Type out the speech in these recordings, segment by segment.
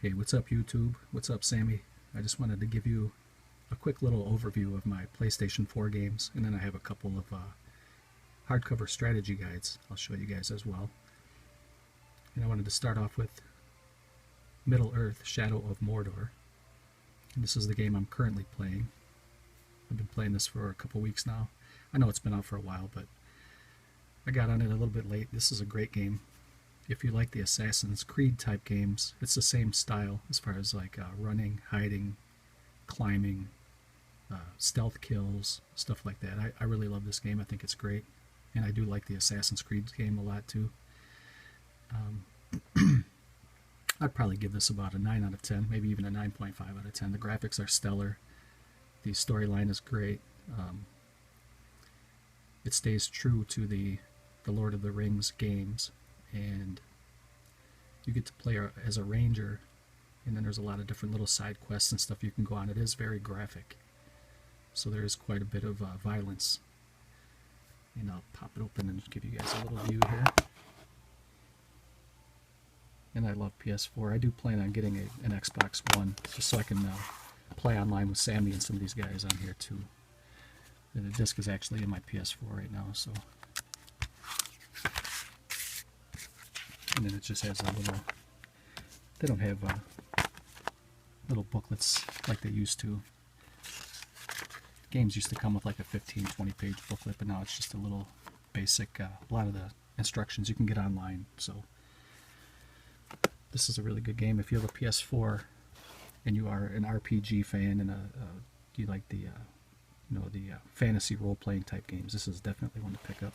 Hey, what's up YouTube? What's up Sammy? I just wanted to give you a quick little overview of my PlayStation 4 games, and then I have a couple of hardcover strategy guides I'll show you guys as well. And I wanted to start off with Middle-earth: Shadow of Mordor. And this is the game I'm currently playing. I've been playing this for a couple weeks now. I know it's been out for a while, but I got on it a little bit late. This is a great game. If you like the Assassin's Creed type games, it's the same style as far as like running, hiding, climbing, stealth kills, stuff like that. I really love this game. I think it's great. And I do like the Assassin's Creed game a lot too. I'd probably give this about a 9 out of 10, maybe even a 9.5 out of 10. The graphics are stellar. The storyline is great. It stays true to the Lord of the Rings games, and you get to play as a ranger, and then there's a lot of different little side quests and stuff you can go on. It is very graphic, so there is quite a bit of violence. And I'll pop it open and give you guys a little view here. And I love PS4. I do plan on getting an Xbox One just so I can play online with Sammy and some of these guys on here too. And the disc is actually in my PS4 right now, so. And then it just has a little, they don't have little booklets like they used to. Games used to come with like a 15-20 page booklet, but now it's just a little basic, a lot of the instructions you can get online. So this is a really good game. If you have a PS4 and you are an RPG fan and you like the fantasy role-playing type games, this is definitely one to pick up.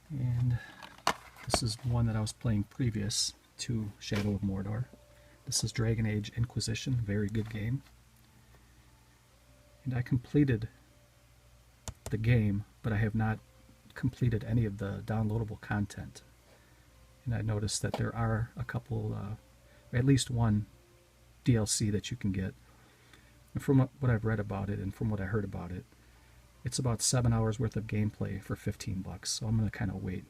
And this is one that I was playing previous to Shadow of Mordor. This is Dragon Age Inquisition, very good game. And I completed the game, but I have not completed any of the downloadable content. And I noticed that there are a couple, at least one DLC that you can get. And from what I've read about it and from what I heard about it, it's about 7 hours worth of gameplay for $15. So I'm going to kind of wait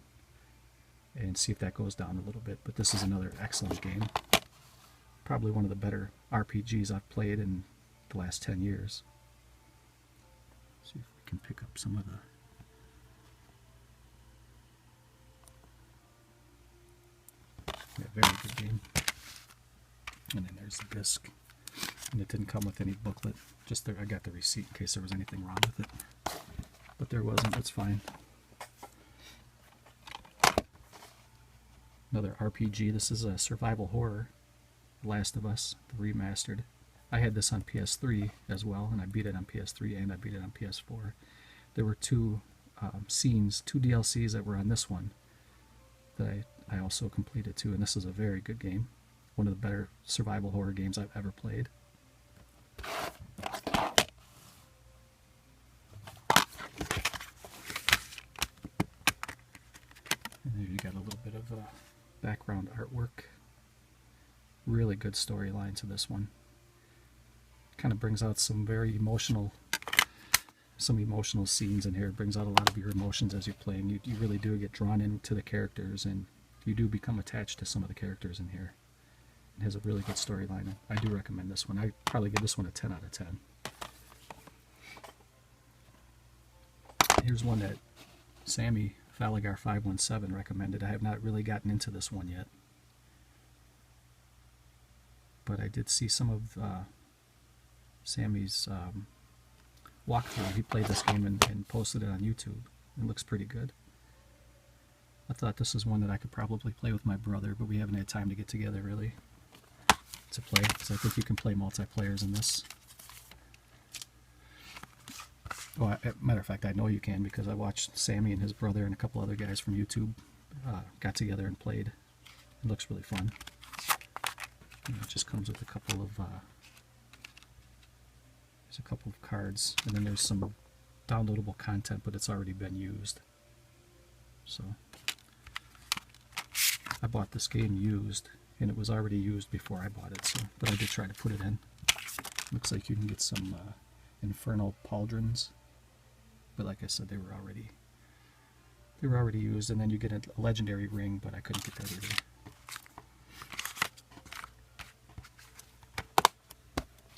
and see if that goes down a little bit. But this is another excellent game. Probably one of the better RPGs I've played in the last 10 years. See if we can pick up some of the... Yeah, very good game. And then there's the disc. And it didn't come with any booklet. Just there, I got the receipt in case there was anything wrong with it. But there wasn't, that's fine. Another RPG. This is a survival horror. Last of Us, the remastered. I had this on PS3 as well, and I beat it on PS3 and I beat it on PS4. There were two scenes, two DLCs that were on this one that I also completed too, and this is a very good game. One of the better survival horror games I've ever played. And there you got a little bit of background artwork. Really good storyline to this one. Kind of brings out some very emotional, scenes in here. It brings out a lot of your emotions as you're playing. You really do get drawn into the characters, and you do become attached to some of the characters in here. It has a really good storyline. I do recommend this one. I'd probably give this one a 10 out of 10. Here's one that Sammy Falligar 517 recommended. I have not really gotten into this one yet, but I did see some of Sammy's walkthrough. He played this game and posted it on YouTube. It looks pretty good. I thought this is one that I could probably play with my brother, but we haven't had time to get together really to play, because I think you can play multiplayers in this. Oh, matter of fact, I know you can, because I watched Sammy and his brother and a couple other guys from YouTube got together and played. It looks really fun. And it just comes with a couple of cards, and then there's some downloadable content, but it's already been used. So I bought this game used, and it was already used before I bought it. So, but I did try to put it in. Looks like you can get some infernal pauldrons, but like I said, they were already used. And then you get a legendary ring, but I couldn't get that either.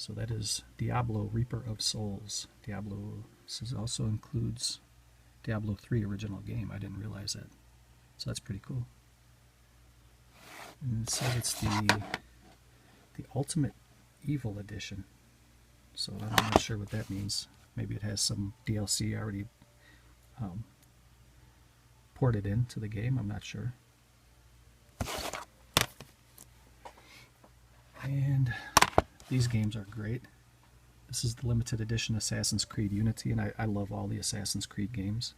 So that is Diablo Reaper of Souls. This also includes Diablo 3 original game. I didn't realize that. So that's pretty cool. And it says it's the Ultimate Evil Edition. So I'm not sure what that means. Maybe it has some DLC already ported into the game. I'm not sure. And these games are great. This is the limited edition Assassin's Creed Unity, and I love all the Assassin's Creed games.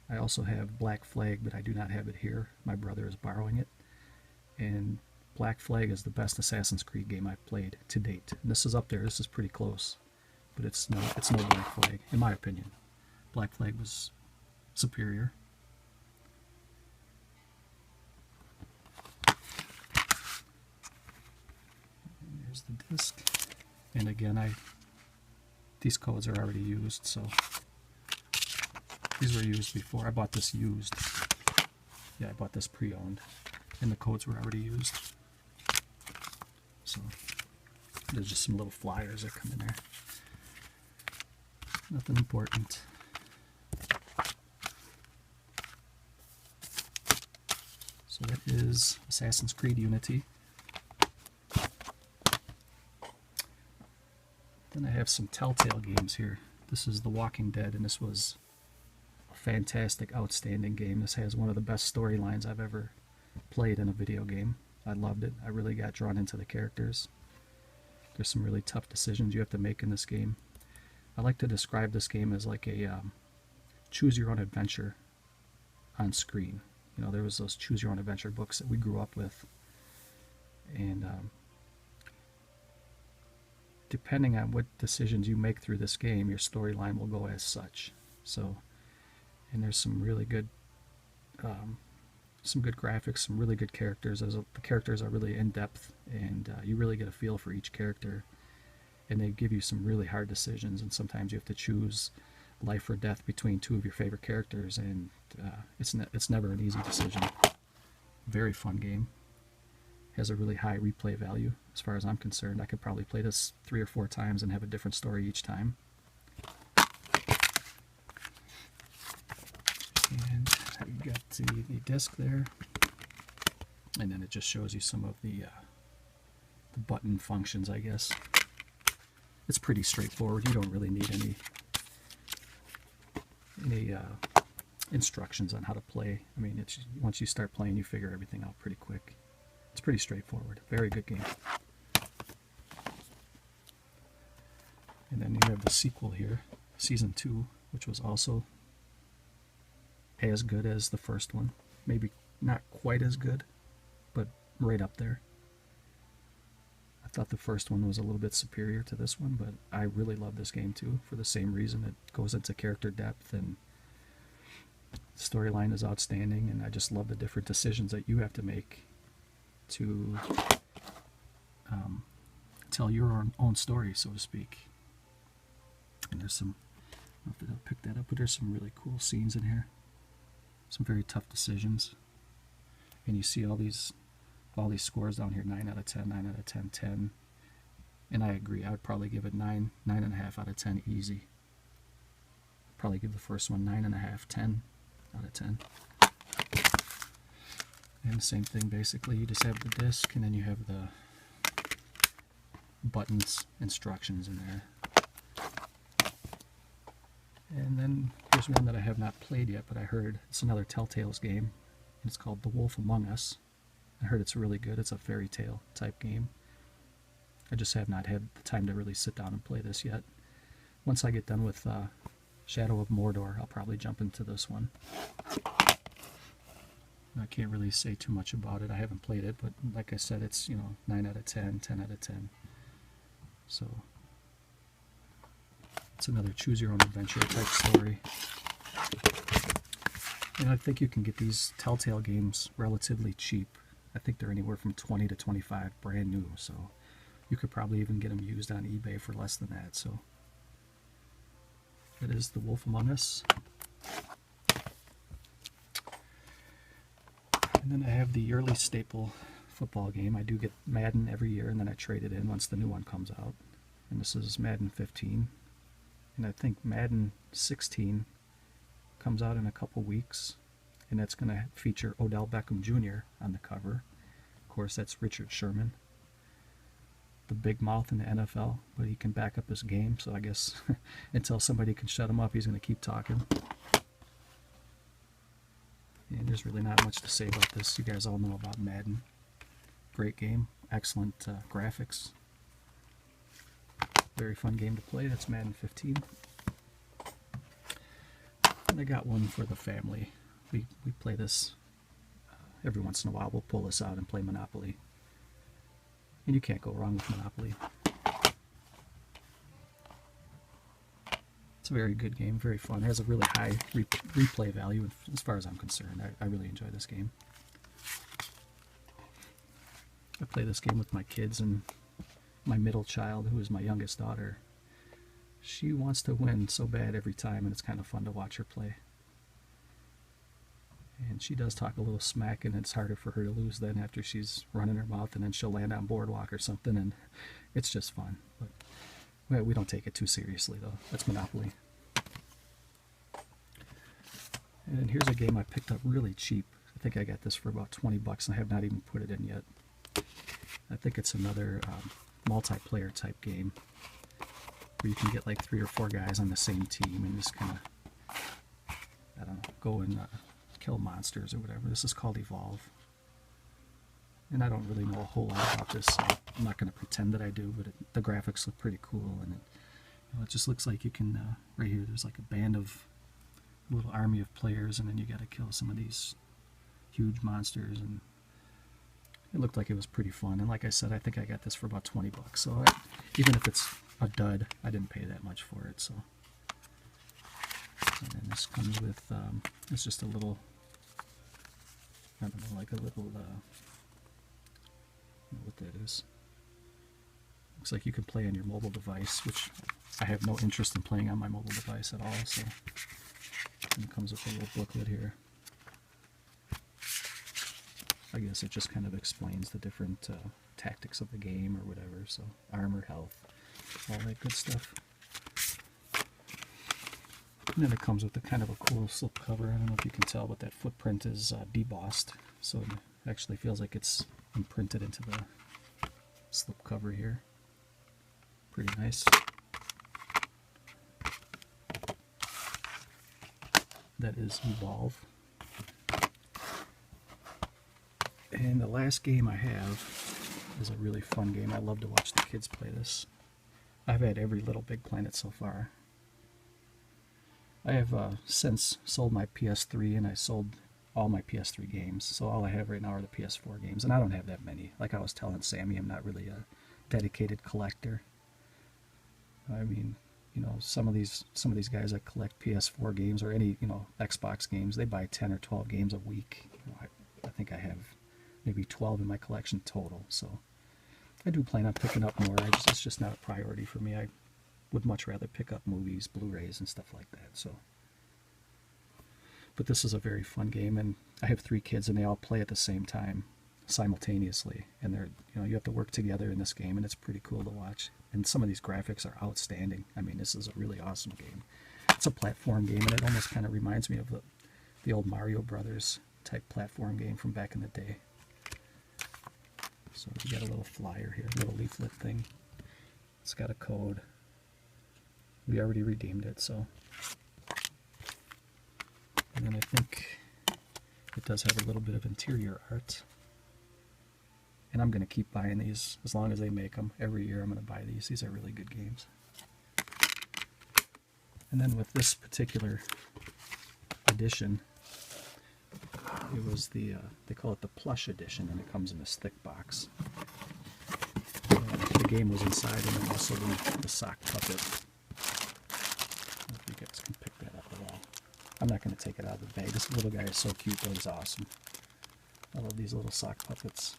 I also have Black Flag, but I do not have it here. My brother is borrowing it. And Black Flag is the best Assassin's Creed game I've played to date. And this is up there. This is pretty close. But it's no Black Flag, in my opinion. Black Flag was superior. And here's the disc. And again, these codes are already used, so these were used before. I bought this used. Yeah, I bought this pre-owned, and the codes were already used. So there's just some little flyers that come in there. Nothing important. So that is Assassin's Creed Unity. Then I have some Telltale games here. This is The Walking Dead, and this was a fantastic, outstanding game. This has one of the best storylines I've ever played in a video game. I loved it. I really got drawn into the characters. There's some really tough decisions you have to make in this game. I like to describe this game as like a choose-your-own-adventure on screen. You know, there was those choose-your-own-adventure books that we grew up with, and depending on what decisions you make through this game, your storyline will go as such. So, and there's some really good, graphics, some really good characters. The characters are really in depth, and you really get a feel for each character. And they give you some really hard decisions, and sometimes you have to choose life or death between two of your favorite characters, and it's never an easy decision. Very fun game. Has a really high replay value as far as I'm concerned. I could probably play this 3 or 4 times and have a different story each time. And you got the disc there, and then it just shows you some of the button functions, I guess. It's pretty straightforward. You don't really need any instructions on how to play. I mean, once you start playing, you figure everything out pretty quick. It's pretty straightforward. Very good game. And then you have the sequel here, Season 2, which was also as good as the first one. Maybe not quite as good, but right up there. I thought the first one was a little bit superior to this one, but I really love this game too, for the same reason. It goes into character depth, and the storyline is outstanding, and I just love the different decisions that you have to make to tell your own story, so to speak. And there's some, I don't know if I'll pick that up, but there's some really cool scenes in here. Some very tough decisions. And you see all these scores down here, 9 out of 10, 9 out of 10, 10. And I agree, I would probably give it 9, 9.5 out of 10 easy. Probably give the first one 9.5, 10 out of 10. And the same thing, basically, you just have the disc, and then you have the buttons, instructions in there. And then here's one that I have not played yet, but I heard it's another Telltale's game. It's called The Wolf Among Us. I heard it's really good. It's a fairy tale type game. I just have not had the time to really sit down and play this yet. Once I get done with Shadow of Mordor, I'll probably jump into this one. I can't really say too much about it. I haven't played it, but like I said, it's, 9 out of 10, 10 out of 10. So it's another choose-your-own-adventure type story. And I think you can get these Telltale games relatively cheap. I think they're anywhere from 20 to 25 brand new, so you could probably even get them used on eBay for less than that. So it is The Wolf Among Us. And then I have the yearly staple football game. I do get Madden every year, and then I trade it in once the new one comes out. and this is Madden 15. And I think Madden 16 comes out in a couple weeks, and that's going to feature Odell Beckham Jr. on the cover. Of course, that's Richard Sherman, the big mouth in the NFL, but he can back up his game, so I guess until somebody can shut him up, he's going to keep talking. And there's really not much to say about this. You guys all know about Madden. Great game, excellent graphics. Very fun game to play. That's Madden 15. And I got one for the family. We play this every once in a while. We'll pull this out and play Monopoly. And you can't go wrong with Monopoly. It's a very good game, very fun. It has a really high replay value as far as I'm concerned. I really enjoy this game. I play this game with my kids, and my middle child, who is my youngest daughter, she wants to win so bad every time, and it's kind of fun to watch her play. And she does talk a little smack, and it's harder for her to lose then after she's running her mouth, and then she'll land on Boardwalk or something, and it's just fun. But well, we don't take it too seriously, though. That's Monopoly. And then here's a game I picked up really cheap. I think I got this for about 20 bucks, and I have not even put it in yet. I think it's another multiplayer type game where you can get like 3 or 4 guys on the same team and just kind of, I don't know, go and kill monsters or whatever. This is called Evolve. And I don't really know a whole lot about this, so I'm not going to pretend that I do, but the graphics look pretty cool, and it just looks like you can, right here, there's like a band of, a little army of players, and then you got to kill some of these huge monsters, and it looked like it was pretty fun. And like I said, I think I got this for about 20 bucks, so even if it's a dud, I didn't pay that much for it. So, and then this comes with, it's just a little, I don't know, like a little, I don't know what that is. Looks like you can play on your mobile device, which I have no interest in playing on my mobile device at all. So, and it comes with a little booklet here. I guess it just kind of explains the different tactics of the game or whatever. So, armor, health, all that good stuff. And then it comes with a kind of a cool slip cover. I don't know if you can tell, but that footprint is debossed, so it actually feels like it's imprinted into the slip cover here. Pretty nice. That is Evolve. And the last game I have is a really fun game. I love to watch the kids play this. I've had every Little Big Planet so far. I have since sold my PS3, and I sold all my PS3 games. So all I have right now are the PS4 games, and I don't have that many. Like I was telling Sammy, I'm not really a dedicated collector. I mean, you know, some of these guys that collect PS4 games or any, you know, Xbox games, they buy 10 or 12 games a week. You know, I think I have maybe 12 in my collection total. So I do plan on picking up more. It's just not a priority for me. I would much rather pick up movies, Blu-rays, and stuff like that. So, but this is a very fun game, and I have 3 kids, and they all play at the same time, simultaneously. And they're, you know, you have to work together in this game, and it's pretty cool to watch. And some of these graphics are outstanding. I mean, this is a really awesome game. It's a platform game, and it almost kind of reminds me of the old Mario Brothers type platform game from back in the day. So you got a little flyer here, a little leaflet thing. It's got a code. We already redeemed it, so. And then I think it does have a little bit of interior art. And I'm going to keep buying these as long as they make them. Every year I'm going to buy these. These are really good games. And then with this particular edition, it was the, they call it the plush edition, and it comes in this thick box. The game was inside, and then also the sock puppet. I don't know if you guys can pick that up at all. I'm not going to take it out of the bag. This little guy is so cute, though. He's awesome. I love these little sock puppets.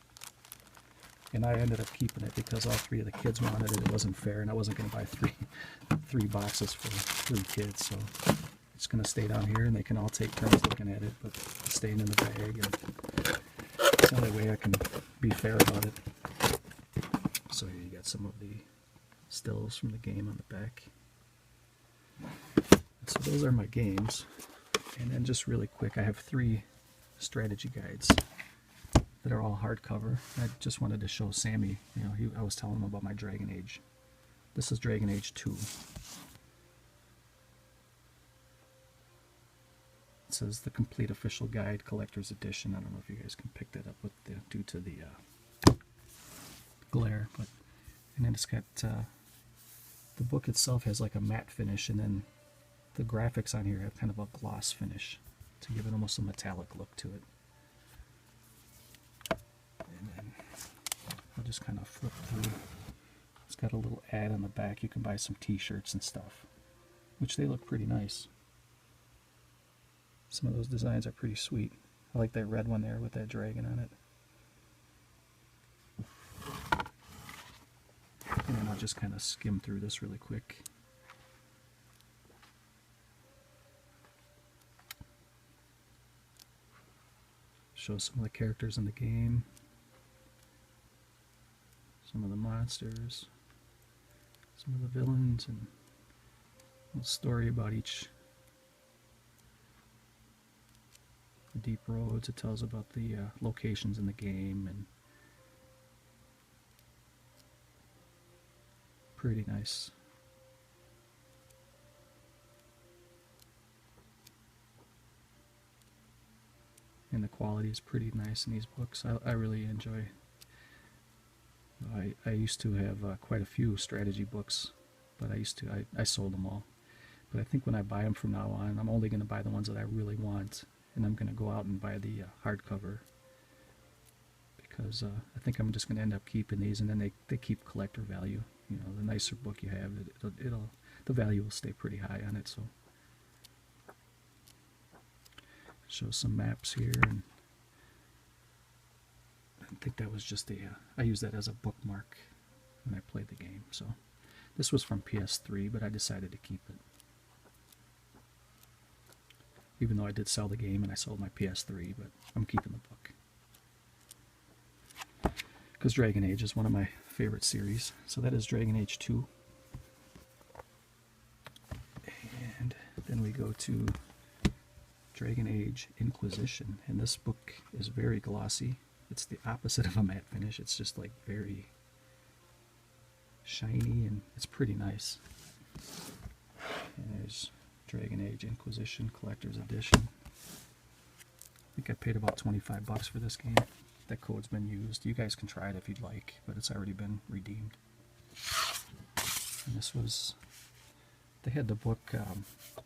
And I ended up keeping it because all 3 of the kids wanted it. It wasn't fair, and I wasn't going to buy three boxes for 3 kids. So it's going to stay down here, and they can all take turns looking at it, but it's staying in the bag. And it's the only way I can be fair about it. So here you got some of the stills from the game on the back. So those are my games. And then just really quick, I have 3 strategy guides that are all hardcover. I just wanted to show Sammy, you know, I was telling him about my Dragon Age. This is Dragon Age 2. It says the complete official guide, collector's edition. I don't know if you guys can pick that up due to the glare, but and then it's got the book itself has like a matte finish, and then the graphics on here have kind of a gloss finish to give it almost a metallic look to it. And then I'll just kind of flip through. It's got a little ad on the back. You can buy some t-shirts and stuff, which they look pretty nice. Some of those designs are pretty sweet. I like that red one there with that dragon on it. And then I'll just kind of skim through this really quick. Show some of the characters in the game, some of the monsters, some of the villains, and a little story about each. The Deep Roads, it tells about the locations in the game, and pretty nice. And the quality is pretty nice in these books. I really enjoy. I used to have quite a few strategy books, but I sold them all. But I think when I buy them from now on, I'm only going to buy the ones that I really want, and I'm going to go out and buy the hardcover, because I think I'm just going to end up keeping these, and then they keep collector value. You know, the nicer book you have, the value will stay pretty high on it. So. Show some maps here, and I think that was just I used that as a bookmark when I played the game. So this was from PS3, but I decided to keep it, even though I did sell the game and I sold my PS3, but I'm keeping the book because Dragon Age is one of my favorite series. So that is Dragon Age 2, and then we go to Dragon Age Inquisition, and this book is very glossy. It's the opposite of a matte finish. It's just like very shiny, and it's pretty nice. And there's Dragon Age Inquisition Collector's Edition. I think I paid about 25 bucks for this game. That code's been used. You guys can try it if you'd like, but it's already been redeemed. And this was, they had the book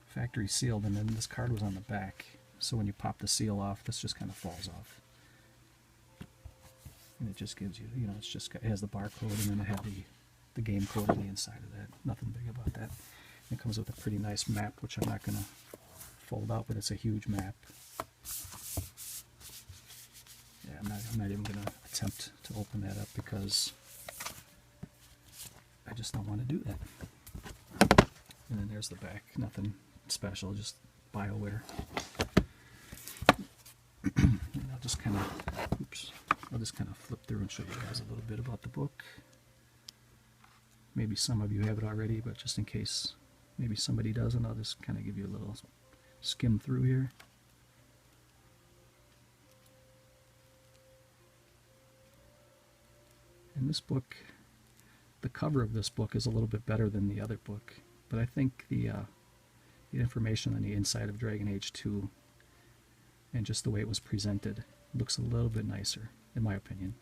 factory sealed, and then this card was on the back, so when you pop the seal off, this just kind of falls off, and it just gives you, you know, it has the barcode, and then it had the game code on the inside of that. Nothing big about that. It comes with a pretty nice map, which I'm not going to fold out, but it's a huge map. Yeah, I'm not even going to attempt to open that up because I just don't want to do that. And then there's the back. Nothing special, just BioWare. And I'll just kind of flip through and show you guys a little bit about the book. Maybe some of you have it already, but just in case maybe somebody doesn't, I'll just kind of give you a little skim through here. And this book, the cover of this book is a little bit better than the other book, but I think the information on the inside of Dragon Age 2 and just the way it was presented looks a little bit nicer, in my opinion.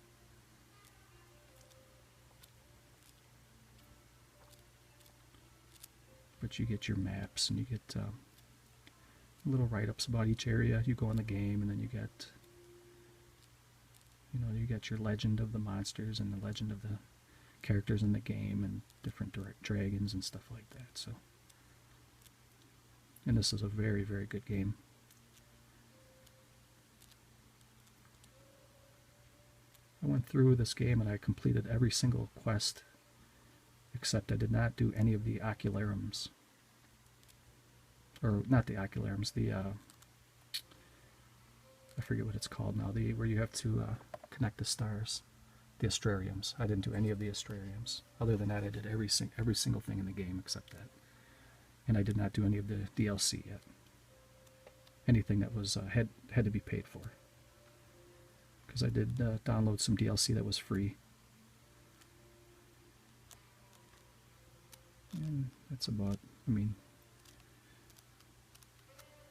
But you get your maps, and you get little write-ups about each area. You go in the game, and then you get, you know, you get your legend of the monsters and the legend of the characters in the game and different dragons and stuff like that. So, and this is a very, very good game. I went through this game and I completed every single quest, except I did not do any of the ocularums. Or not the ocularums, the I forget what it's called now, where you have to connect the stars. the astrariums. I didn't do any of the astrariums. Other than that, I did every single thing in the game except that. And I did not do any of the DLC yet. Anything that was had to be paid for. Because I did download some DLC that was free. And that's about, I mean,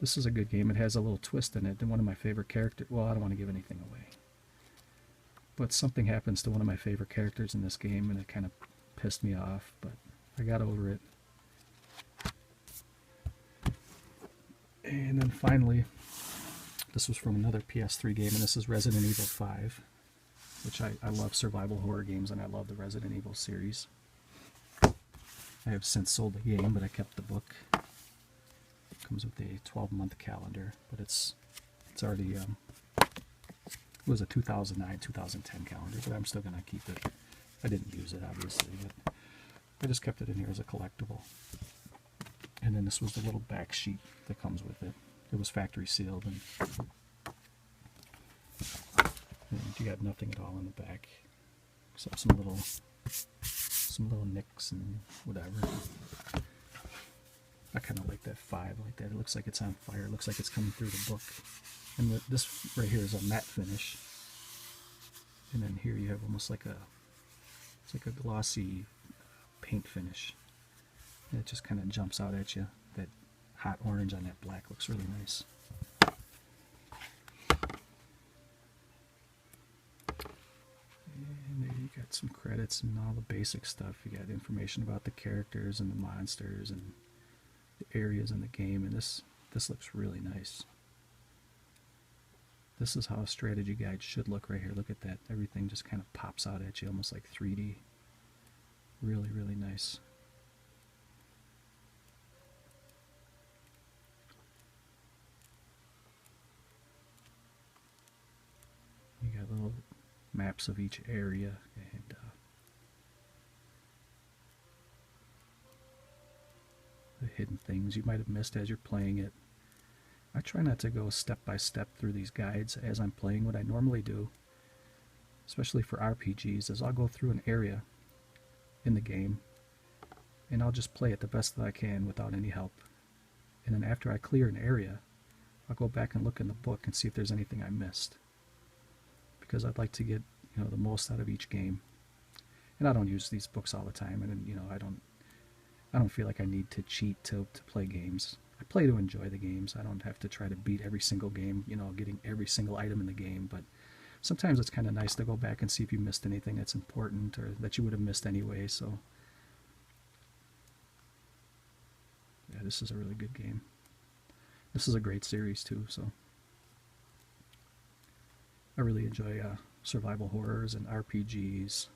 this is a good game. It has a little twist in it. And one of my favorite characters, well, I don't want to give anything away. But something happens to one of my favorite characters in this game, and it kind of pissed me off, but I got over it. And then finally, this was from another PS3 game, and this is Resident Evil 5, which I love survival horror games, and I love the Resident Evil series. I have since sold the game, but I kept the book. It comes with a 12-month calendar, but it's already, it was a 2009-2010 calendar, but I'm still going to keep it. I didn't use it, obviously, but I just kept it in here as a collectible. And then this was the little back sheet that comes with it. It was factory sealed, and you got nothing at all in the back, except some little nicks and whatever. I kind of like that 5 like that. It looks like it's on fire. It looks like it's coming through the book. And this right here is a matte finish. And then here you have almost like it's like a glossy paint finish. And it just kind of jumps out at you. That hot orange on that black looks really nice. And there you got some credits and all the basic stuff. You got information about the characters and the monsters and the areas in the game. And this looks really nice. This is how a strategy guide should look right here. Look at that. Everything just kind of pops out at you, almost like 3D. Really, really nice. You got little maps of each area and the hidden things you might have missed as you're playing it. I try not to go step by step through these guides as I'm playing. What I normally do, especially for RPGs, is I'll go through an area in the game and I'll just play it the best that I can without any help. And then after I clear an area, I'll go back and look in the book and see if there's anything I missed. Because I'd like to get, you know, the most out of each game. And I don't use these books all the time, and you know, I don't feel like I need to cheat to play games. I play to enjoy the games. I don't have to try to beat every single game, you know, getting every single item in the game, but sometimes it's kind of nice to go back and see if you missed anything that's important or that you would have missed anyway. So yeah, this is a really good game. This is a great series too, so I really enjoy survival horrors and RPGs,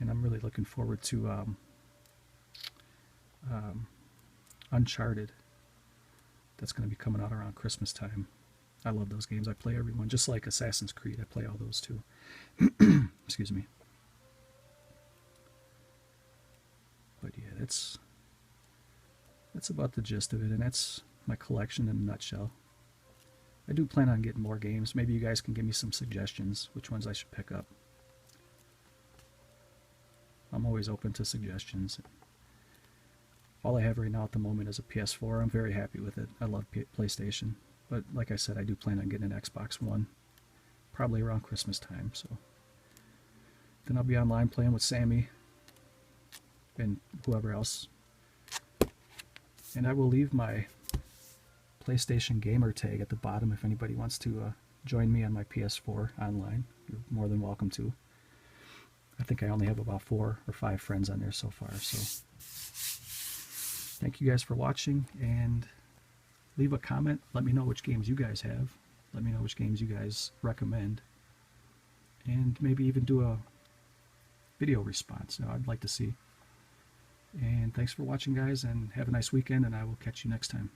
and I'm really looking forward to Uncharted. That's going to be coming out around Christmas time. I love those games. I play every one, just like Assassin's Creed. I play all those too. Excuse me. But yeah, that's about the gist of it, and that's my collection in a nutshell. I do plan on getting more games. Maybe you guys can give me some suggestions, which ones I should pick up. I'm always open to suggestions. All I have right now at the moment is a PS4. I'm very happy with it. I love PlayStation. But like I said, I do plan on getting an Xbox One, probably around Christmas time. So then I'll be online playing with Sammy and whoever else. And I will leave my PlayStation Gamer Tag at the bottom if anybody wants to join me on my PS4 online. You're more than welcome to. I think I only have about 4 or 5 friends on there so far. So thank you guys for watching, and leave a comment. Let me know which games you guys have. Let me know which games you guys recommend. And maybe even do a video response. Now, I'd like to see. And thanks for watching, guys, and have a nice weekend, and I will catch you next time.